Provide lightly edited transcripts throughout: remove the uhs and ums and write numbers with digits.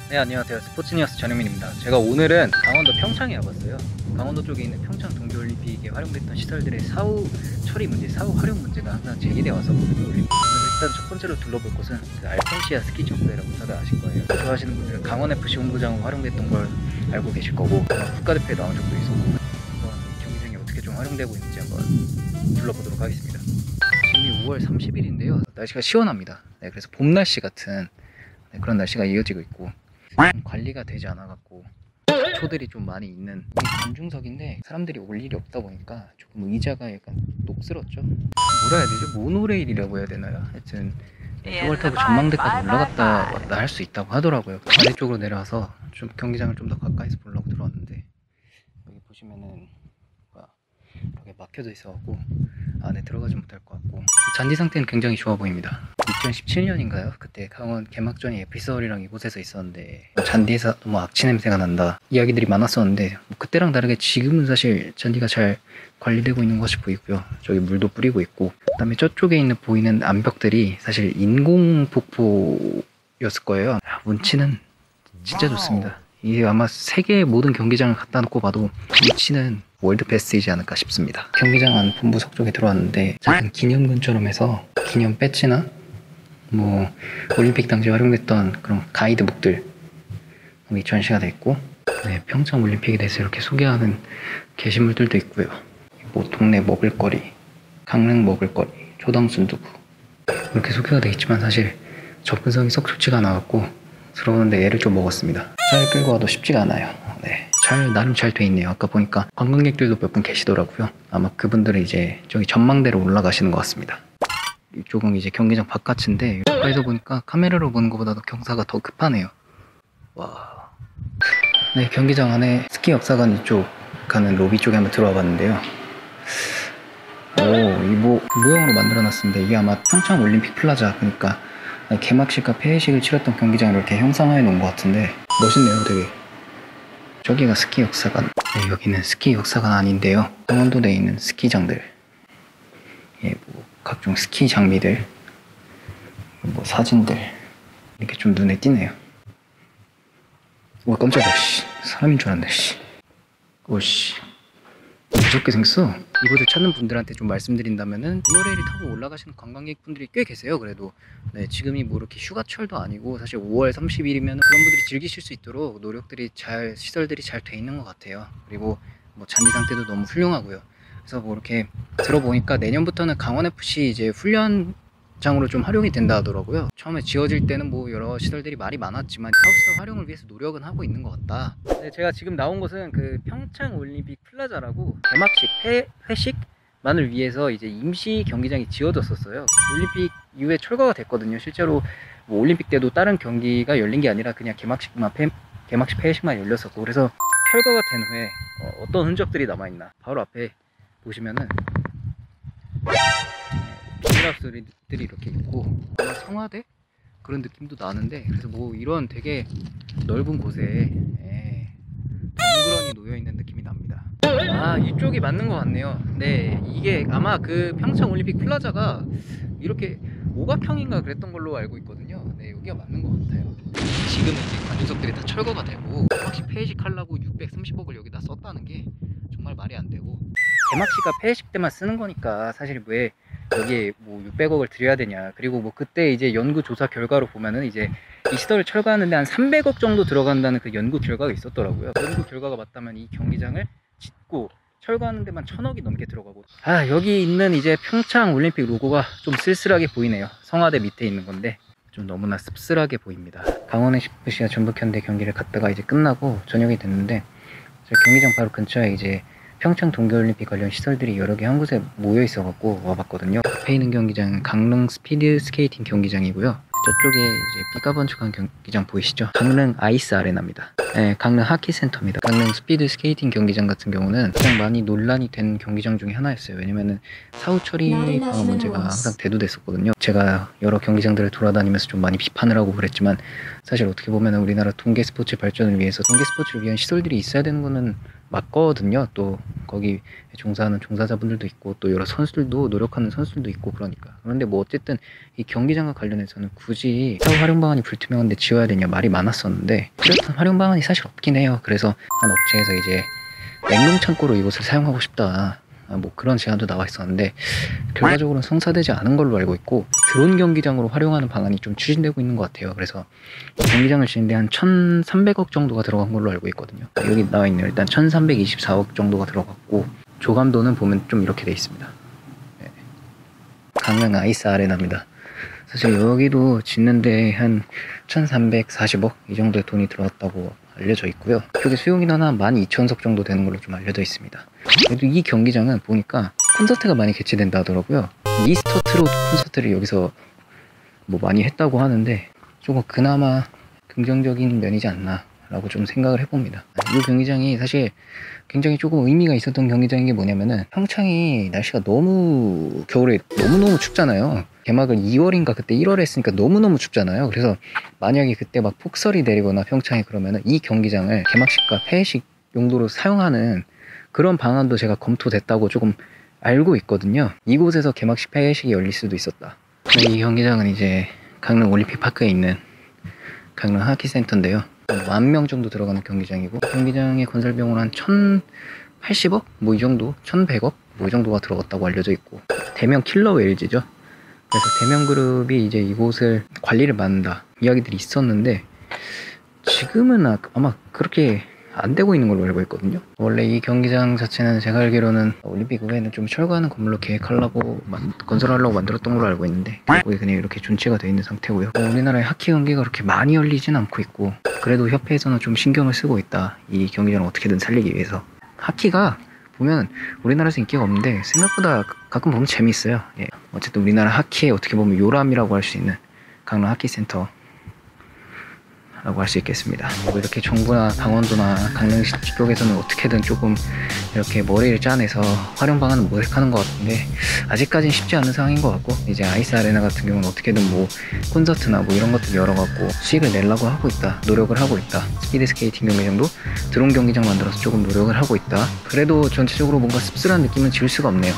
네, 안녕하세요. 스포츠니어스 전현민입니다. 제가 오늘은 강원도 평창에 와봤어요. 강원도 쪽에 있는 평창 동계올림픽에 활용됐던 시설들의 사후 처리 문제, 사후 활용 문제가 항상 제기되어 왔었거든요. 올림픽. 일단 첫 번째로 둘러볼 곳은 그 알펜시아 스키 점프대라고 다들 아실 거예요. 좋아하시는 분들은 강원FC 홈구장으로 활용됐던 걸 알고 계실 거고, 국가대표에 나온 적도 있었고, 한번 경기장이 어떻게 좀 활용되고 있는지 한번 둘러보도록 하겠습니다. 지금이 5월 30일인데요. 날씨가 시원합니다. 네, 그래서 봄 날씨 같은 그런 날씨가 이어지고 있고, 관리가 되지 않아 갖고 초들이 좀 많이 있는 관중석인데 사람들이 올 일이 없다 보니까 조금 의자가 약간 녹슬었죠. 뭐라 해야 되죠? 모노레일이라고 해야 되나요? 하여튼 저걸 타고 전망대까지 올라갔다 왔다 할 수 있다고 하더라고요. 아래쪽으로 내려와서 좀 경기장을 좀 더 가까이서 보려고 들어왔는데, 여기 보시면은 이렇게 막혀져 있어갖고 안에 들어가지 못할 것 같고, 잔디 상태는 굉장히 좋아 보입니다. 2017년인가요? 그때 강원 개막전이 에피서울이랑 이곳에서 있었는데 잔디에서 너무 악취 냄새가 난다 이야기들이 많았었는데, 그때랑 다르게 지금은 사실 잔디가 잘 관리되고 있는 것이 보이고요. 저기 물도 뿌리고 있고, 그 다음에 저쪽에 있는 보이는 암벽들이 사실 인공 폭포였을 거예요. 운치는 진짜 좋습니다. 이게 아마 세계의 모든 경기장을 갖다 놓고 봐도 위치는 월드 베스트이지 않을까 싶습니다. 경기장 안 본부석 쪽에 들어왔는데 작은 기념관처럼 해서 기념 배지나 뭐 올림픽 당시 활용됐던 그런 가이드북들 여기 전시가 돼 있고, 네, 평창 올림픽에 대해서 이렇게 소개하는 게시물들도 있고요. 뭐 동네 먹을거리, 강릉 먹을거리, 초당 순두부 이렇게 소개가 돼 있지만 사실 접근성이 썩 좋지가 않아갖고 들어오는데 애를 좀 먹었습니다. 차를 끌고 와도 쉽지가 않아요. 네, 나름 잘 돼 있네요. 아까 보니까 관광객들도 몇 분 계시더라고요. 아마 그분들은 이제 저기 전망대로 올라가시는 것 같습니다. 이쪽은 이제 경기장 바깥인데 가까이서 보니까 카메라로 보는 것보다도 경사가 더 급하네요. 와. 네, 경기장 안에 스키 역사관 이쪽 가는 로비 쪽에 한번 들어와 봤는데요. 오, 이 모형으로 만들어 놨습니다. 이게 아마 평창 올림픽 플라자, 그러니까 개막식과 폐회식을 치렀던 경기장을 이렇게 형상화해 놓은 것 같은데 멋있네요, 되게. 저기가 스키 역사관. 네, 여기는 스키 역사관 아닌데요. 강원도내에 있는 스키장들. 예, 뭐 각종 스키 장비들, 뭐 사진들 이렇게 좀 눈에 띄네요. 와, 깜짝이야. 씨. 사람인 줄 알았네. 씨. 오씨. 무섭게 생겼어. 이곳을 찾는 분들한테 좀 말씀드린다면은 모노레일을 타고 올라가시는 관광객분들이 꽤 계세요. 그래도 네, 지금이 뭐 이렇게 휴가철도 아니고 사실 5월 30일이면 그런 분들이 즐기실 수 있도록 노력들이 시설들이 잘 돼 있는 것 같아요. 그리고 뭐 잔디 상태도 너무 훌륭하고요. 그래서 뭐 이렇게 들어보니까 내년부터는 강원FC 이제 훈련장으로 좀 활용이 된다 하더라고요. 처음에 지어질 때는 뭐 여러 시설들이 말이 많았지만 사후시설 활용을 위해서 노력은 하고 있는 것 같다. 네, 제가 지금 나온 곳은 그 평창 올림픽 플라자라고 개막식 회식만을 위해서 이제 임시 경기장이 지어졌었어요. 올림픽 이후에 철거가 됐거든요. 실제로 뭐 올림픽 때도 다른 경기가 열린 게 아니라 그냥 개막식 회식만 열렸었고, 그래서 철거가 된 후에 어떤 흔적들이 남아있나, 바로 앞에 보시면은 비닐하우스들이 이렇게 있고 성화대 그런 느낌도 나는데, 그래서 뭐 이런 되게 넓은 곳에 덩그러니 놓여있는 느낌이 납니다. 아, 이쪽이 맞는 것 같네요. 네, 이게 아마 그 평창 올림픽 플라자가 이렇게 오각형인가 그랬던 걸로 알고 있거든요. 네, 여기가 맞는 것 같아요. 지금은 이제 관중석들이 다 철거가 되고 개막식 폐회식 하려고 630억을 여기다 썼다는 게 정말 말이 안 되고, 개막식과 폐회식 때만 쓰는 거니까 사실 왜 여기에 뭐 600억을 들여야 되냐. 그리고 뭐 그때 이제 연구 조사 결과로 보면은 이제 이 시설을 철거하는데 한 300억 정도 들어간다는 그 연구 결과가 있었더라고요. 연구 결과가 맞다면 이 경기장을 짓고 철거하는 데만 1000억이 넘게 들어가고, 아, 여기 있는 이제 평창 올림픽 로고가 좀 쓸쓸하게 보이네요. 성화대 밑에 있는 건데 좀 너무나 씁쓸하게 보입니다. 강원FC와 전북현대 경기를 갔다가 이제 끝나고 저녁이 됐는데, 경기장 바로 근처에 이제 평창 동계올림픽 관련 시설들이 여러 개 한 곳에 모여 있어갖고 와봤거든요. 앞에 있는 경기장은 강릉 스피드 스케이팅 경기장이고요. 저쪽에 이제 삐까 번쩍한 경기장 보이시죠? 강릉 아이스 아레나입니다. 네, 강릉 하키센터입니다. 강릉 스피드 스케이팅 경기장 같은 경우는 가장 많이 논란이 된 경기장 중에 하나였어요. 왜냐면은 사후 처리 방안 문제가 항상 대두됐었거든요. 제가 여러 경기장들을 돌아다니면서 좀 많이 비판을 하고 그랬지만 사실 어떻게 보면 우리나라 동계 스포츠 발전을 위해서 동계 스포츠를 위한 시설들이 있어야 되는 거는 맞거든요. 또 거기 종사하는 종사자분들도 있고 또 여러 선수들도 노력하는 선수들도 있고 그러니까. 그런데 뭐 어쨌든 이 경기장과 관련해서는 굳이 사후 활용 방안이 불투명한데 지어야 되냐 말이 많았었는데 뚜렷한 활용 방안이 사실 없긴 해요. 그래서 한 업체에서 이제 냉동 창고로 이곳을 사용하고 싶다, 뭐 그런 제안도 나와 있었는데 결과적으로는 성사되지 않은 걸로 알고 있고 드론 경기장으로 활용하는 방안이 좀 추진되고 있는 것 같아요. 그래서 경기장을 짓는데 한 1,300억 정도가 들어간 걸로 알고 있거든요. 여기 나와 있네요. 일단 1,324억 정도가 들어갔고 조감도는 보면 좀 이렇게 돼 있습니다. 네. 강릉 아이스 아레나입니다. 사실 여기도 짓는데 한 1,340억 이 정도의 돈이 들어갔다고 알려져 있고요. 여기 수용인원 한 12,000석 정도 되는 걸로 좀 알려져 있습니다. 그래도 이 경기장은 보니까 콘서트가 많이 개최된다 하더라고요. 미스터 트롯 콘서트를 여기서 뭐 많이 했다고 하는데 조금 그나마 긍정적인 면이지 않나 라고 좀 생각을 해봅니다. 이 경기장이 사실 굉장히 조금 의미가 있었던 경기장인 게 뭐냐면은 평창이 날씨가 너무 겨울에 너무너무 춥잖아요. 개막을 2월인가 그때 1월에 했으니까 너무너무 춥잖아요. 그래서 만약에 그때 막 폭설이 내리거나 평창에 그러면은 이 경기장을 개막식과 폐회식 용도로 사용하는 그런 방안도 제가 검토됐다고 조금 알고 있거든요. 이곳에서 개막식 폐회식이 열릴 수도 있었다. 이 경기장은 이제 강릉 올림픽파크에 있는 강릉 하키센터인데요. 10,000명 정도 들어가는 경기장이고 경기장의 건설비용은 한 1,080억? 뭐 이 정도? 1,100억? 뭐 이 정도가 들어갔다고 알려져 있고 대명 킬러 웨일즈죠. 그래서 대명그룹이 이제 이곳을 관리를 맡는다 이야기들이 있었는데 지금은 아마 그렇게 안 되고 있는 걸로 알고 있거든요. 원래 이 경기장 자체는 제가 알기로는 올림픽 후에는 좀 철거하는 건물로 계획하려고 건설하려고 만들었던 걸로 알고 있는데 거기 그냥 이렇게 존치가 되어 있는 상태고요. 우리나라의 하키 경기가 그렇게 많이 열리진 않고 있고 그래도 협회에서는 좀 신경을 쓰고 있다. 이 경기장을 어떻게든 살리기 위해서. 하키가 보면 우리나라에서 인기가 없는데 생각보다 가끔 보면 재미있어요. 예. 어쨌든 우리나라 하키의 어떻게 보면 요람이라고 할 수 있는 강릉 하키센터 라고 할 수 있겠습니다. 뭐 이렇게 정부나 강원도나 강릉시 쪽에서는 어떻게든 조금 이렇게 머리를 짜내서 활용 방안을 모색하는 것 같은데 아직까지는 쉽지 않은 상황인 것 같고 이제 아이스 아레나 같은 경우는 어떻게든 뭐 콘서트나 뭐 이런 것들 열어갖고 수익을 내려고 하고 있다, 노력을 하고 있다. 스피드 스케이팅 경기장도 드론 경기장 만들어서 조금 노력을 하고 있다. 그래도 전체적으로 뭔가 씁쓸한 느낌은 지울 수가 없네요.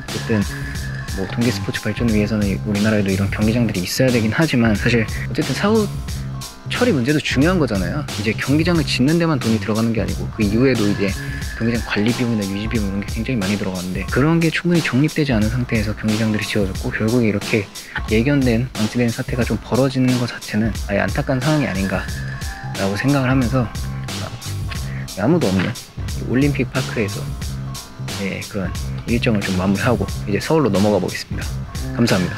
어쨌든 뭐 동계 스포츠 발전을 위해서는 우리나라에도 이런 경기장들이 있어야 되긴 하지만 사실 어쨌든 사후 처리 문제도 중요한 거잖아요. 이제 경기장을 짓는 데만 돈이 들어가는 게 아니고 그 이후에도 이제 경기장 관리 비용이나 유지 비용 이런 게 굉장히 많이 들어가는데 그런 게 충분히 정립되지 않은 상태에서 경기장들이 지어졌고 결국에 이렇게 예견된 방치되는 사태가 좀 벌어지는 것 자체는 아예 안타까운 상황이 아닌가 라고 생각을 하면서 아무도 없는 올림픽 파크에서 그런 일정을 좀 마무리하고 이제 서울로 넘어가 보겠습니다. 감사합니다.